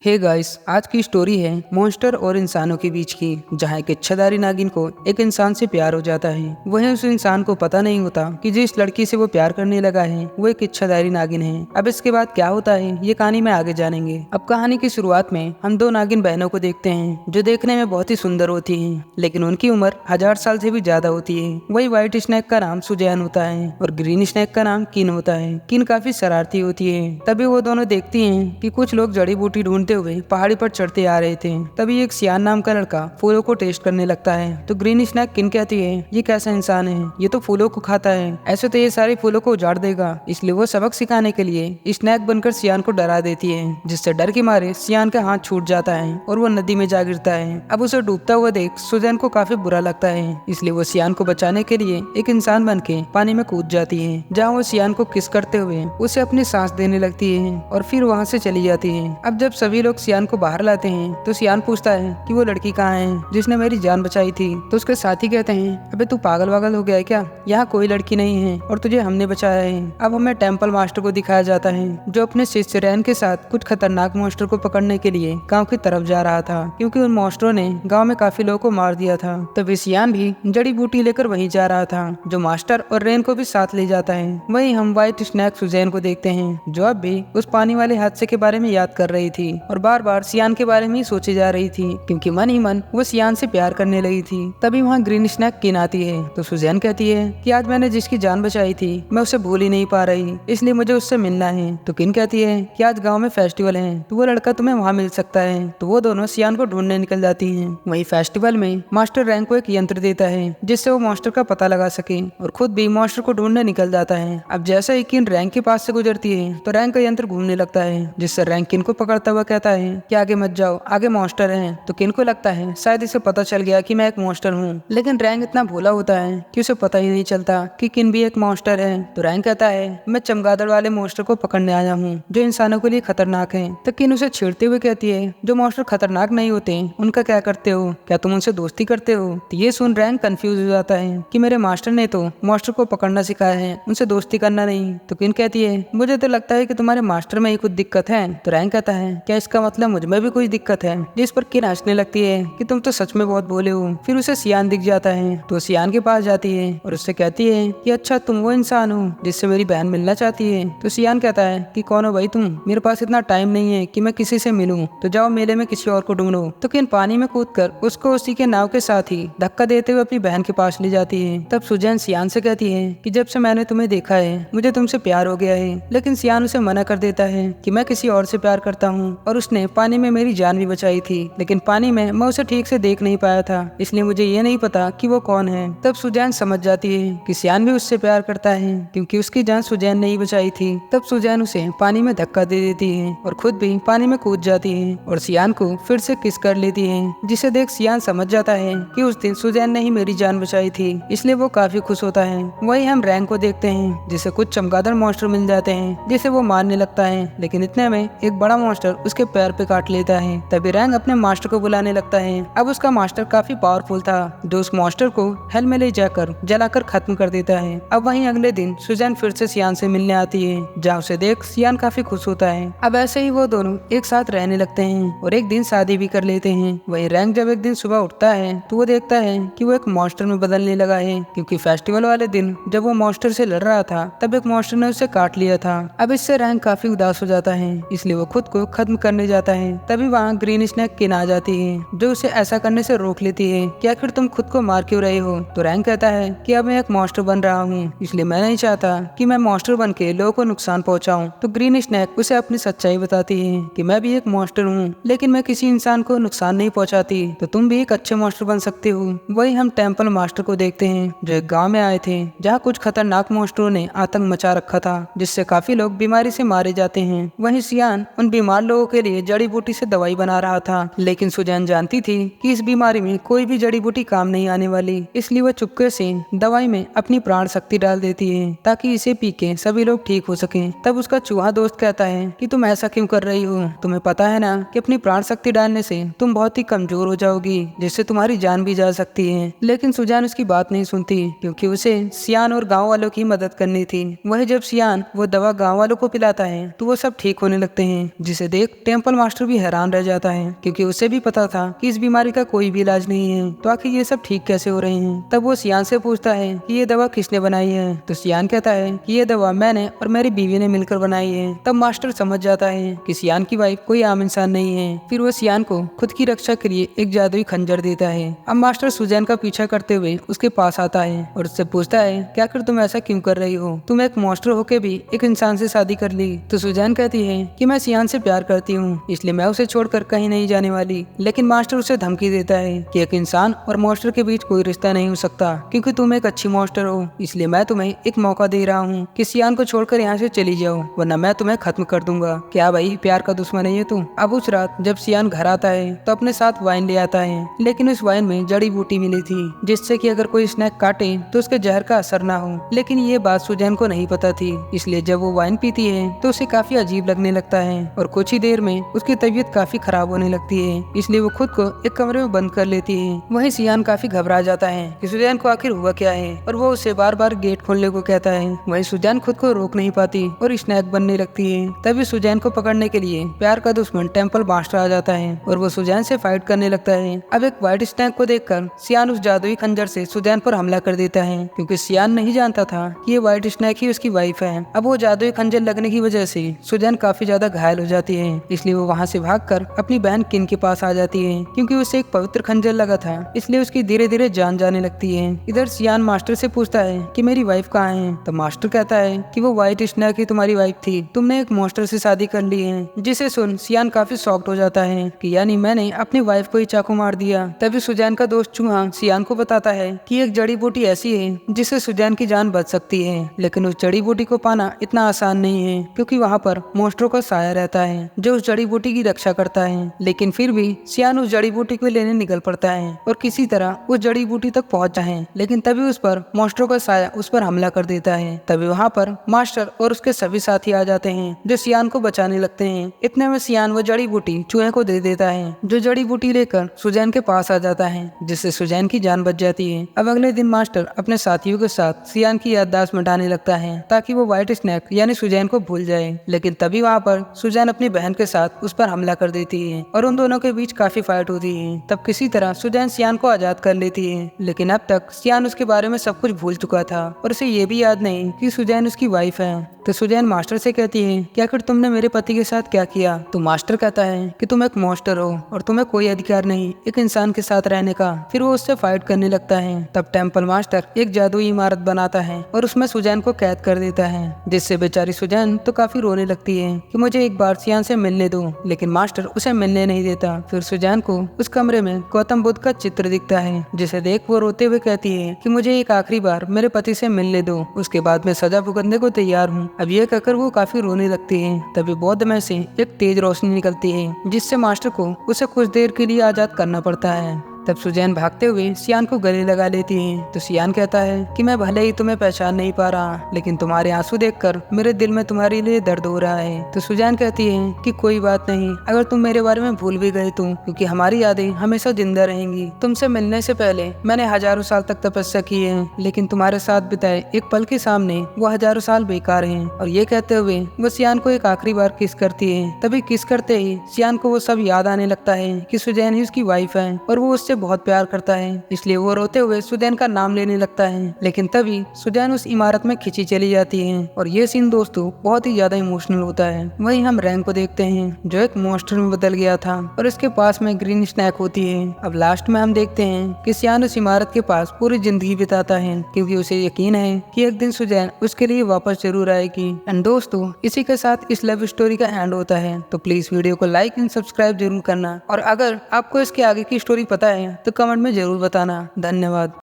Hey guys, आज की story है मॉन्स्टर और इंसानों के बीच की, जहाँ एक इच्छाधारी नागिन को एक इंसान से प्यार हो जाता है। वहीं उस इंसान को पता नहीं होता कि जिस लड़की से वो प्यार करने लगा है वो एक इच्छाधारी नागिन है। अब इसके बाद क्या होता है ये कहानी में आगे जानेंगे। अब कहानी की शुरुआत में हम दो नागिन बहनों को देखते हैं जो देखने में बहुत ही सुंदर होती है, लेकिन उनकी उम्र 1000 साल से भी ज्यादा होती है। वही व्हाइट स्नेक का नाम सुजैन होता है और ग्रीन स्नेक का नाम किन होता है। किन काफी शरारती होती है। तभी वो दोनों देखती हैं कि कुछ लोग जड़ी बूटी ढूंढते हुए पहाड़ी पर चढ़ते आ रहे थे। तभी एक सियान नाम का लड़का फूलों को टेस्ट करने लगता है तो ग्रीन स्नैक किन कहती है, ये कैसा इंसान है, ये तो फूलों को खाता है, ऐसे तो ये सारे फूलों को उजाड़ देगा। इसलिए वो सबक सिखाने के लिए स्नैक बनकर सियान को डरा देती है, जिससे डर के मारे सियान का हाथ छूट जाता है और वो नदी में जा गिरता है। अब उसे डूबता हुआ देख सुजैन को काफी बुरा लगता है, इसलिए वो सियान को बचाने के लिए एक इंसान बन के पानी में कूद जाती है, जहाँ वो सियान को किस करते हुए उसे अपनी सांस देने लगती है और फिर वहाँ से चली जाती है। अब जब सभी लोग सियान को बाहर लाते हैं तो सियान पूछता है कि वो लड़की कहाँ है जिसने मेरी जान बचाई थी। तो उसके साथी कहते हैं, अबे तू पागल वागल हो गया है क्या, यहाँ कोई लड़की नहीं है और तुझे हमने बचाया है। अब हमें टेम्पल मास्टर को दिखाया जाता है जो अपने शिष्य रैन के साथ कुछ खतरनाक मॉन्स्टर को पकड़ने के लिए गाँव की तरफ जा रहा था, क्योंकि उन मॉन्स्टरों ने गाँव में काफी लोगों को मार दिया था। तभी सियान भी जड़ी बूटी लेकर वहीं जा रहा था, जो मास्टर और रेन को भी साथ ले जाता है। वहीं हम व्हाइट स्नैक सुजैन को देखते हैं जो अब भी उस पानी वाले हादसे के बारे में याद कर रही थी और बार बार सियान के बारे में ही सोचे जा रही थी, क्योंकि मन ही मन वो सियान से प्यार करने लगी थी। तभी वहाँ ग्रीन स्नैक किन आती है तो सुजैन कहती है कि आज मैंने जिसकी जान बचाई थी मैं उसे भूल ही नहीं पा रही, इसलिए मुझे उससे मिलना है। तो किन कहती है कि आज गाँव में फेस्टिवल है तो वो लड़का तुम्हें वहाँ मिल सकता है। तो वो दोनों सियान को ढूंढने निकल जाती है। वही फेस्टिवल में मास्टर रैंक को एक यंत्र देता है जिससे वो मॉन्स्टर का पता लगा सके और खुद भी मॉन्स्टर को ढूंढने निकल जाता है। अब जैसे ही किन रैंक के पास से गुजरती है तो रैंक का यंत्र घूमने लगता है, जिससे रैंक किन को पकड़ता हुआ कहता है कि आगे मत जाओ, आगे मॉन्स्टर है। तो किन को लगता है शायद इसे पता चल गया कि मैं एक मॉन्स्टर हूँ, लेकिन रैंक इतना भोला होता है कि उसे पता ही नहीं चलता कि किन भी एक मॉन्स्टर है। तो रैंक कहता है मैं चमगादड़ वाले मॉन्स्टर को पकड़ने आया हूँ जो इंसानों के लिए खतरनाक है। तो किन उसे छेड़ते हुए कहती है जो मॉन्स्टर खतरनाक नहीं होते उनका क्या करते हो, क्या तुम उनसे दोस्ती करते हो। तो ये सुन रैंक कंफ्यूज हो जाता है कि मेरे मास्टर ने तो मॉन्स्टर को पकड़ना सिखाया है, उनसे दोस्ती करना नहीं। तो किन कहती है मुझे तो लगता है कि तुम्हारे मास्टर में ही कुछ दिक्कत है। तो रैंक कहता है क्या इसका मतलब मुझ में भी कोई दिक्कत है, जिस पर किन हंसने लगती है कि तुम तो सच में बहुत भोले हो। फिर उसे सियान दिख जाता है तो सियान के पास जाती है और उससे कहती है कि अच्छा तुम वो इंसान हो जिससे मेरी बहन मिलना चाहती है। तो सियान कहता है कि कौन हो भाई तुम, मेरे पास इतना टाइम नहीं है कि मैं किसी से मिलूं, तो जाओ मेले में किसी और को ढूंढो। तो किन पानी में कूदकर उसको उसी के नाव के साथ ही धक्का देते हुए अपनी बहन के पास ले जाती है। तब सुजैन सियान से कहती है कि जब से मैंने तुम्हें देखा है मुझे तुमसे प्यार हो गया है, लेकिन सियान उसे मना कर देता है कि मैं किसी और से प्यार करता हूँ और उसने पानी में मेरी जान भी बचाई थी, लेकिन पानी में मैं उसे ठीक से देख नहीं पाया था, इसलिए मुझे ये नहीं पता कि वो कौन है। तब सुजैन समझ जाती है कि सियान भी उससे प्यार करता है, क्योंकि उसकी जान सुजैन ने ही बचाई थी। तब सुजैन उसे पानी में धक्का दे देती है और खुद भी पानी में कूद जाती है और सियान को फिर से किस कर लेती है, जिसे देख सियान समझ जाता है कि उस दिन सुजैन ने ही मेरी जान बचाई थी, इसलिए वो काफी खुश होता है। वही हम रैंक को देखते हैं जिसे कुछ चमगादड़ मॉन्स्टर मिल जाते हैं जिसे वो मारने लगता है, लेकिन इतने में एक बड़ा मॉन्स्टर उसके पैर पे काट लेता है। तभी रैंक अपने मास्टर को बुलाने लगता है। अब उसका मास्टर काफी पावरफुल था जो उस मॉन्स्टर को हेल में ले जाकर जलाकर खत्म कर देता है। अब वहीं अगले दिन सुजैन फिर से सियान से मिलने आती है, जहाँ उसे देख सियान काफी खुश होता है। अब ऐसे ही वो दोनों एक साथ रहने लगते हैं और एक दिन शादी भी कर लेते हैं। वहीं रैंक जब एक दिन सुबह उठता है तो वो देखता है कि वो एक मॉन्स्टर में बदलने लगा है, क्योंकि फेस्टिवल वाले दिन जब वो मॉन्स्टर से लड़ रहा था तब एक मॉन्स्टर ने उसे काट लिया था। अब इससे रैंक काफी उदास हो जाता है, इसलिए वो खुद को खत्म करने जाता है। तभी वहाँ ग्रीन स्नैक किन आ जाती है जो उसे ऐसा करने से रोक लेती है कि आखिर तुम खुद को मार क्यों रहे हो। तो रैंक कहता है कि अब मैं एक मॉन्स्टर बन रहा हूँ, इसलिए मैं नहीं चाहता कि मैं मॉन्स्टर बन के लोगों को नुकसान पहुंचाऊं। तो ग्रीन स्नैक उसे अपनी सच्चाई बताती है कि मैं भी एक मॉन्स्टर हूँ, लेकिन मैं किसी इंसान को नुकसान नहीं पहुंचाती, तो तुम भी एक अच्छे मॉन्स्टर बन सकते हो। वही हम टेम्पल मास्टर को देखते हैं जो एक गाँव में आए थे जहाँ कुछ खतरनाक मॉन्स्टरों ने आतंक मचा रखा था, जिससे काफी लोग बीमारी से मारे जाते हैं। वहीं सियान उन बीमार लोगों के लिए जड़ी बूटी से दवाई बना रहा था, लेकिन सुजैन जानती थी कि इस बीमारी में कोई भी जड़ी बूटी काम नहीं आने वाली, इसलिए वह चुपके से दवाई में अपनी प्राण शक्ति डाल देती है ताकि इसे पी के सभी लोग ठीक हो सकें। तब उसका चूहा दोस्त कहता है कि तुम ऐसा क्यों कर रही हो, तुम्हें पता है ना कि अपनी प्राण शक्ति डालने से तुम बहुत ही कमजोर हो जाओगी, जिससे तुम्हारी जान भी जा सकती है। लेकिन सुजैन उसकी बात नहीं सुनती, क्योंकि उसे सियान और गाँव वालों की मदद करनी थी। वही जब सियान वो दवा गाँव वालों को पिलाता है तो वो सब ठीक होने लगते हैं, जिसे देख टेम्पल मास्टर भी हैरान रह जाता है क्योंकि उसे भी पता था कि इस बीमारी का कोई भी इलाज नहीं है, तो आखिर ये सब ठीक कैसे हो रहे हैं। तब वो सियान से पूछता है कि ये दवा किसने बनाई है, तो सियान कहता है कि ये दवा मैंने और मेरी बीवी ने मिलकर बनाई है। तब मास्टर समझ जाता है कि सियान की वाइफ कोई आम इंसान नहीं है। फिर वो सियान को खुद की रक्षा के लिए एक जादुई खंजर देता है। अब मास्टर सुजैन का पीछा करते हुए उसके पास आता है और उससे पूछता है क्या कर तुम ऐसा क्यों कर रही हो, तुम एक मॉन्स्टर होके भी एक इंसान से शादी कर ली। तो सुजैन कहती है कि मैं सियान से प्यार करती हूँ, इसलिए मैं उसे छोड़कर कहीं नहीं जाने वाली। लेकिन मास्टर उसे धमकी देता है कि एक इंसान और मॉन्स्टर के बीच कोई रिश्ता नहीं हो सकता, क्योंकि तुम एक अच्छी मॉन्स्टर हो, इसलिए मैं तुम्हें एक मौका दे रहा हूँ कि सियान को छोड़कर यहाँ से चली जाओ, वरना मैं तुम्हें खत्म कर दूंगा। क्या भाई प्यार का दुश्मन है ये तू। अब उस रात जब सियान घर आता है तो अपने साथ वाइन ले आता है, लेकिन उस वाइन में जड़ी बूटी मिली थी जिससे कि अगर कोई स्नैक काटे तो उसके जहर का असर ना हो। लेकिन ये बात सुजैन को नहीं पता थी, इसलिए जब वो वाइन पीती है तो उसे काफी अजीब लगने लगता है और कुछ ही देर में उसकी तबीयत काफी खराब होने लगती है, इसलिए वो खुद को एक कमरे में बंद कर लेती है। वहीं सियान काफी घबरा जाता है कि सुजैन को आखिर हुआ क्या है और वो उसे बार बार गेट खोलने को कहता है। वहीं सुजैन खुद को रोक नहीं पाती और स्नैक बनने लगती है। तभी सुजैन को पकड़ने के लिए प्यार का दुश्मन टेम्पल मास्टर आ जाता है और वो सुजैन से फाइट करने लगता है। अब एक व्हाइट स्नैक को देखकर सियान उस जादुई खंजर से सुजैन पर हमला कर देता है, क्योंकि सियान नहीं जानता था कि ये व्हाइट स्नैक ही उसकी वाइफ है। अब वो जादुई खंजर लगने की वजह से सुजैन काफी ज्यादा घायल हो जाती है, इसलिए वो वहाँ से भागकर अपनी बहन किन के पास आ जाती है। क्योंकि उसे एक पवित्र खंजर लगा था, इसलिए उसकी धीरे धीरे जान जाने लगती है। इधर सियान मास्टर से पूछता है कि मेरी वाइफ कहाँ है, तो मास्टर कहता है कि वो व्हाइट स्नैक ही तुम्हारी वाइफ थी, तुमने एक मॉन्स्टर से शादी कर ली है। जिसे सुन सियान काफी शॉक्ड हो जाता है कि यानी मैंने अपनी वाइफ को ही चाकू मार दिया। तभी सुजैन का दोस्त चूहा सियान को बताता है कि एक जड़ी बूटी ऐसी है जिससे सुजैन की जान बच सकती है, लेकिन उस जड़ी बूटी को पाना इतना आसान नहीं है, क्योंकि वहाँ पर मॉन्स्टरों का साया रहता है जो उस जड़ी बूटी की रक्षा करता है। लेकिन फिर भी सियान उस जड़ी बूटी को लेने निकल पड़ता है और किसी तरह उस जड़ी बूटी तक पहुँच जाए, लेकिन तभी उस पर मॉन्स्टरों का साया उस पर हमला कर देता है। तभी वहाँ पर मास्टर और उसके सभी साथी आ जाते हैं जो सियान को बचाने लगते हैं। इतने में सियान वो जड़ी बूटी चूहे को दे देता है, जो जड़ी बूटी लेकर सुजैन के पास आ जाता है, जिससे सुजैन की जान बच जाती है। अब अगले दिन मास्टर अपने साथियों के साथ सियान की याददाश्त मिटाने लगता है ताकि वो व्हाइट स्नैक यानी सुजैन को भूल जाए। लेकिन तभी वहाँ पर सुजैन अपनी बहन के साथ उस पर हमला कर देती है और उन दोनों के बीच काफी फाइट होती है। तब किसी तरह सुजैन सियान को आजाद कर लेती है, लेकिन अब तक सियान उसके बारे में सब कुछ भूल चुका था और उसे ये भी याद नहीं कि सुजैन उसकी वाइफ है। तो सुजैन मास्टर से कहती है कि आखिर तुमने मेरे पति के साथ क्या किया। तो मास्टर कहता है कि तुम एक मॉन्स्टर हो और तुम्हें कोई अधिकार नहीं एक इंसान के साथ रहने का। फिर वो उससे फाइट करने लगता है। तब टेम्पल मास्टर एक जादुई इमारत बनाता है और उसमें सुजैन को कैद कर देता है, जिससे बेचारी सुजैन तो काफी रोने लगती है कि मुझे एक बार सियान से मिलने दो, लेकिन मास्टर उसे मिलने नहीं देता। फिर सुजैन को उस कमरे में गौतम बुद्ध का चित्र दिखता है, जिसे देख वो रोते हुए कहती है कि मुझे एक आखिरी बार मेरे पति से मिलने दो, उसके बाद मैं सजा भुगतने को तैयार हूँ। अब ये कहकर वो काफी रोने लगती है। तभी बौद्ध में से एक तेज रोशनी निकलती है, जिससे मास्टर को उसे कुछ देर के लिए आजाद करना पड़ता है। तब सुजैन भागते हुए सियान को गले लगा लेती है। तो सियान कहता है कि मैं भले ही तुम्हें पहचान नहीं पा रहा, लेकिन तुम्हारे आंसू देखकर मेरे दिल में तुम्हारे लिए दर्द हो रहा है। तो सुजैन कहती है कि कोई बात नहीं, अगर तुम मेरे बारे में भूल भी गए तो, क्योंकि हमारी यादें हमेशा जिंदा रहेंगी। तुमसे मिलने से पहले मैंने हजारों साल तक तपस्या की है, लेकिन तुम्हारे साथ बिताए एक पल के सामने वो हजारों साल बेकार हैं। और ये कहते हुए वो सियान को एक आखिरी बार किस करती है। तभी किस करते ही सियान को वो सब याद आने लगता है कि सुजैन ही उसकी वाइफ है और वो उससे बहुत प्यार करता है, इसलिए वो रोते हुए सुजैन का नाम लेने लगता है। लेकिन तभी सुजैन उस इमारत में खींची चली जाती है और ये सीन दोस्तों बहुत ही ज्यादा इमोशनल होता है। वहीं हम रैंक को देखते हैं जो एक मॉन्स्टर में बदल गया था और इसके पास में ग्रीन स्नैक होती है। अब लास्ट में हम देखते हैं कि सियान उस इमारत के पास पूरी जिंदगी बिताता है, क्योंकि उसे यकीन है कि एक दिन सुजैन उसके लिए वापस जरूर आएगी। एंड दोस्तों इसी के साथ इस लव स्टोरी का एंड होता है। तो प्लीज वीडियो को लाइक एंड सब्सक्राइब जरूर करना, और अगर आपको इसके आगे की स्टोरी पता है तो कमेंट में जरूर बताना। धन्यवाद।